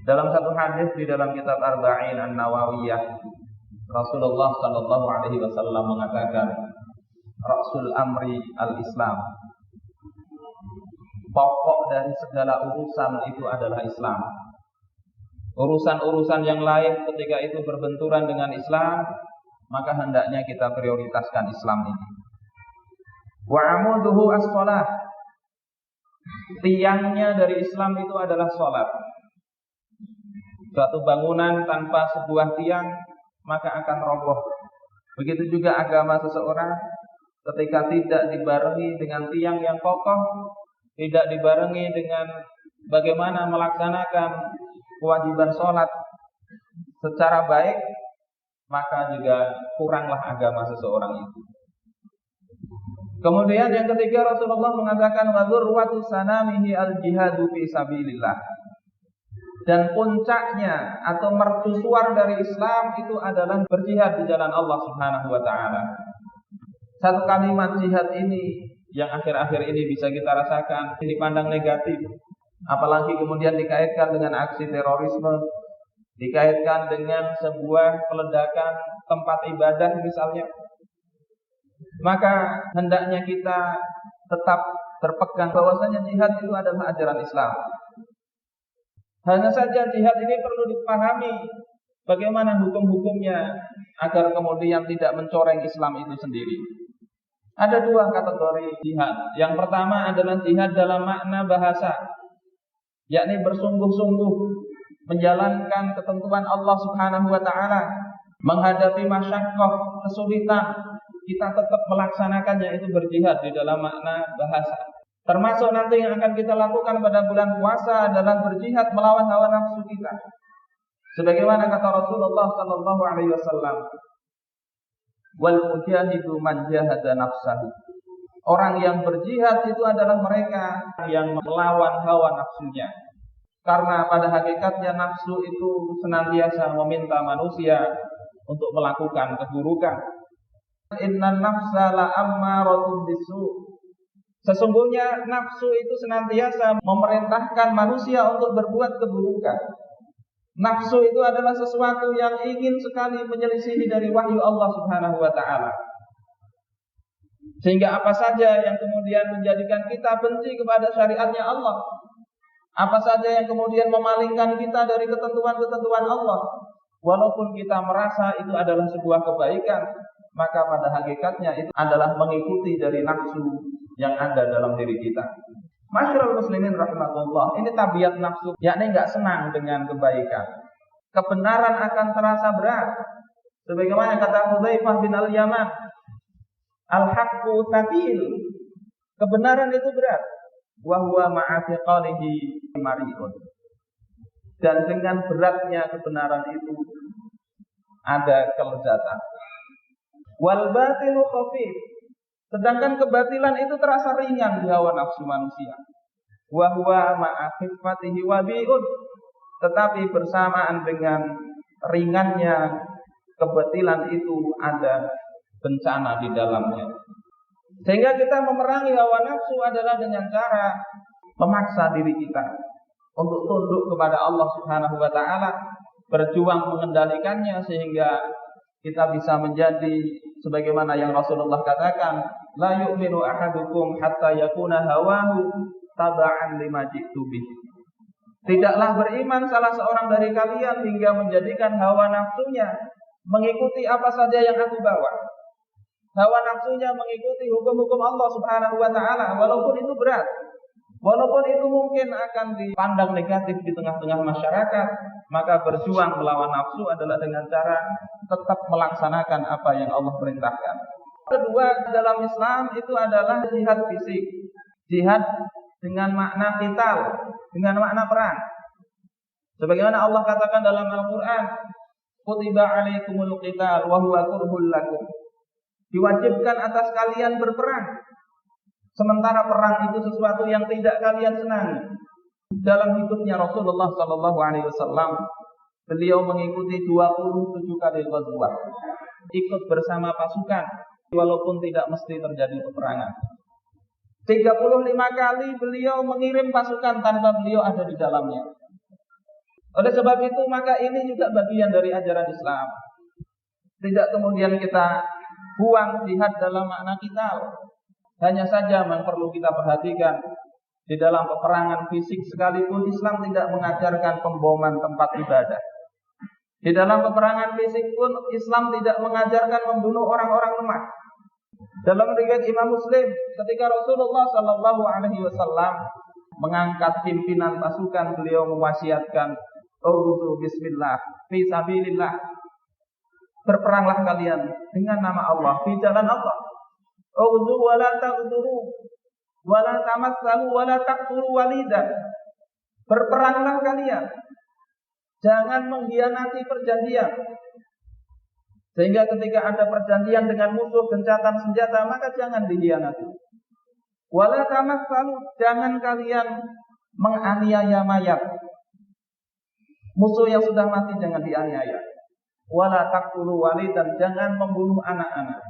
Dalam satu hadis di dalam kitab Arba'in An-Nawawiyah, Rasulullah sallallahu alaihi wasallam mengatakan, Rasul amri al-Islam. Pokok dari segala urusan itu adalah Islam. Urusan-urusan yang lain ketika itu berbenturan dengan Islam, maka hendaknya kita prioritaskan Islam ini. Wa amuduhu as-shalah. Tiangnya dari Islam itu adalah salat. Suatu bangunan tanpa sebuah tiang maka akan roboh. Begitu juga agama seseorang ketika tidak dibarengi dengan tiang yang kokoh, tidak dibarengi dengan bagaimana melaksanakan kewajiban sholat secara baik, maka juga kuranglah agama seseorang itu. Kemudian yang ketiga, Rasulullah mengatakan wa dzurwatu sanamihi al-jihadu fi sabilillah. Dan puncaknya atau mercusuar dari Islam itu adalah berjihad di jalan Allah Subhanahu wa taala. Satu kalimat jihad ini yang akhir-akhir ini bisa kita rasakan dipandang negatif, apalagi kemudian dikaitkan dengan aksi terorisme, dikaitkan dengan sebuah peledakan tempat ibadah misalnya. Maka hendaknya kita tetap terpegang bahwasanya jihad itu adalah ajaran Islam. Hanya saja jihad ini perlu dipahami bagaimana hukum-hukumnya agar kemudian tidak mencoreng Islam itu sendiri. Ada dua kategori jihad. Yang pertama adalah jihad dalam makna bahasa, yakni bersungguh-sungguh menjalankan ketentuan Allah Subhanahu wa taala, menghadapi masyaqqah, kesulitan, kita tetap melaksanakannya, itu berjihad di dalam makna bahasa. Termasuk nanti yang akan kita lakukan pada bulan puasa adalah berjihad melawan hawa nafsu kita. Sebagaimana kata Rasulullah sallallahu alaihi wasallam, wal mujahidu man jahada nafsahu. Orang yang berjihad itu adalah mereka yang melawan hawa nafsunya. Karena pada hakikatnya nafsu itu senantiasa meminta manusia untuk melakukan keburukan. Innan nafsa la ammaratun bisu. Sesungguhnya nafsu itu senantiasa memerintahkan manusia untuk berbuat keburukan. Nafsu itu adalah sesuatu yang ingin sekali menyelisihi dari wahyu Allah Subhanahu wa taala. Sehingga apa saja yang kemudian menjadikan kita benci kepada syariatnya Allah, apa saja yang kemudian memalingkan kita dari ketentuan-ketentuan Allah, walaupun kita merasa itu adalah sebuah kebaikan, maka pada hakikatnya itu adalah mengikuti dari nafsu yang ada dalam diri kita. Masyarul muslimin rahimakumullah, ini tabiat nafsu, yakni enggak senang dengan kebaikan. Kebenaran akan terasa berat. Sebagaimana kata Hudzaifah bin Al-Yaman, al-haqqu tsaqil. Kebenaran itu berat. Wa huwa ma'a thiqalihi mari'un. Dan dengan beratnya kebenaran itu ada kelezatan. Wal batilu khafif. Sedangkan kebatilan itu terasa ringan di hawa nafsu manusia. Wa huwa ma'a khifatihi wabi'un. Tetapi bersamaan dengan ringannya kebatilan itu ada bencana di dalamnya. Sehingga kita memerangi hawa nafsu adalah dengan cara memaksa diri kita untuk tunduk kepada Allah Subhanahu wa taala, berjuang mengendalikannya sehingga kita bisa menjadi sebagaimana yang Rasulullah katakan, la yu'minu ahadukum hatta yakuna hawahu taba'an lima ji'tu bih. Tidaklah beriman salah seorang dari kalian hingga menjadikan hawa nafsunya mengikuti apa saja yang aku bawa. Hawa nafsunya mengikuti hukum-hukum Allah Subhanahu wa taala, walaupun itu berat, walaupun itu mungkin akan dipandang negatif di tengah-tengah masyarakat, maka berjuang melawan nafsu adalah dengan cara tetap melaksanakan apa yang Allah perintahkan. Kedua, dalam Islam itu adalah jihad fisik. Jihad dengan makna qital, dengan makna perang. Sebagaimana Allah katakan dalam Al-Qur'an, kutiba alaikumul qital wa huwa kurhul lakum. Diwajibkan atas kalian berperang. Sementara perang itu sesuatu yang tidak kalian senangi. Dalam hidupnya Rasulullah sallallahu alaihi wasallam, beliau mengikuti 27 kali ghazwah. Ikut bersama pasukan walaupun tidak mesti terjadi peperangan. 35 kali beliau mengirim pasukan tanpa beliau ada di dalamnya. Oleh sebab itu maka ini juga bagian dari ajaran Islam. Tidak kemudian kita buang jihad dalam makna kita. Hanya saja yang perlu kita perhatikan, di dalam peperangan fisik sekalipun Islam tidak mengajarkan pemboman tempat ibadah. Di dalam peperangan fisik pun Islam tidak mengajarkan membunuh orang-orang lemah. Dalam riwayat Imam Muslim, ketika Rasulullah Shallallahu Alaihi Wasallam mengangkat pimpinan pasukan, beliau mewasiatkan, "Uzu bismillah, fi sabilillah." Berperanglah kalian dengan nama Allah, di jalan Allah. Uzu wa la taghduru, wa la tamassalu, wa la taqtulu walidan. Berperanglah kalian, jangan mengkhianati perjanjian. Sehingga ketika ada perjanjian dengan musuh gencatan senjata, maka jangan dikhianati. Wala tamassalu, jangan kalian menganiaya mayat. Musuh yang sudah mati jangan dianiaya. Wala taqtulu walidan, jangan membunuh anak-anak.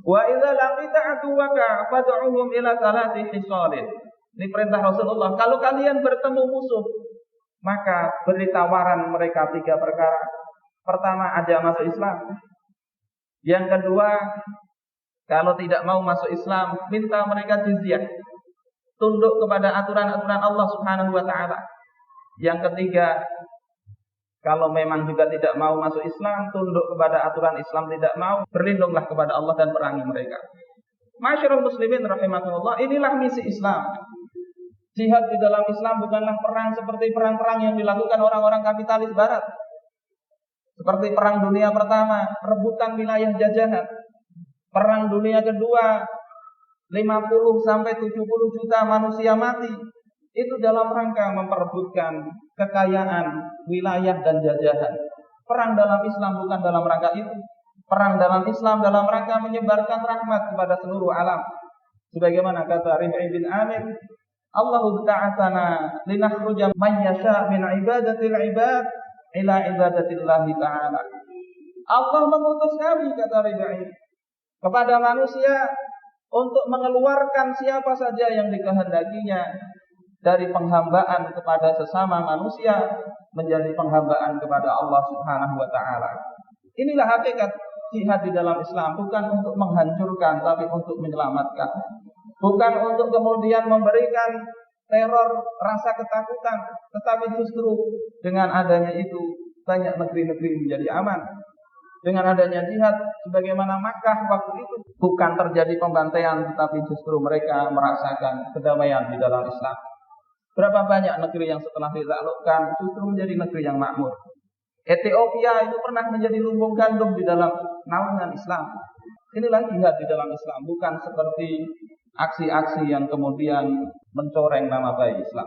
Wa idza laqita aduwaka fad'uhum ila salati hisalin. Ini perintah Rasulullah. Kalau kalian bertemu musuh, maka beri tawaran mereka 3 perkara. Pertama, ajak masuk Islam. Yang kedua, kalau tidak mau masuk Islam, minta mereka jizyah, tunduk kepada aturan-aturan Allah Subhanahu wa taala. Yang ketiga, kalau memang juga tidak mau masuk Islam, tunduk kepada aturan Islam, tidak mau, berlindunglah kepada Allah dan perangi mereka. Masyarul muslimin rahimakumullah, inilah misi Islam. Jihad di dalam Islam bukanlah perang seperti perang-perang yang dilakukan orang-orang kapitalis barat. Seperti perang dunia pertama, rebutan wilayah jajahan. Perang dunia kedua, 50 sampai 70 juta manusia mati. Itu dalam rangka memperebutkan kekayaan, wilayah dan jajahan. Perang dalam Islam bukan dalam rangka itu. Perang dalam Islam dalam rangka menyebarkan rahmat kepada seluruh alam. Sebagaimana kata Rib'i bin Amir, Allahu ta'atana linakhruja man yasha min ibadatil ibad ila ibadatillahi ta'ala. Allah mengutus kami, kata Rib'i, kepada manusia untuk mengeluarkan siapa saja yang dikehendakinya dari penghambaan kepada sesama manusia menjadi penghambaan kepada Allah Subhanahu wa taala. Inilah hakikat jihad di dalam Islam, bukan untuk menghancurkan tapi untuk menyelamatkan. Bukan untuk kemudian memberikan teror, rasa ketakutan, tetapi justru dengan adanya itu banyak negeri-negeri menjadi aman. Dengan adanya jihad sebagaimana Makkah waktu itu bukan terjadi pembantaian tetapi justru mereka merasakan kedamaian di dalam Islam. Berapa banyak negeri yang setelah ditaklukkan justru menjadi negeri yang makmur. Ethiopia itu pernah menjadi lumbung gandum di dalam naungan Islam. Inilah jihad di dalam Islam, bukan seperti aksi-aksi yang kemudian mencoreng nama baik Islam.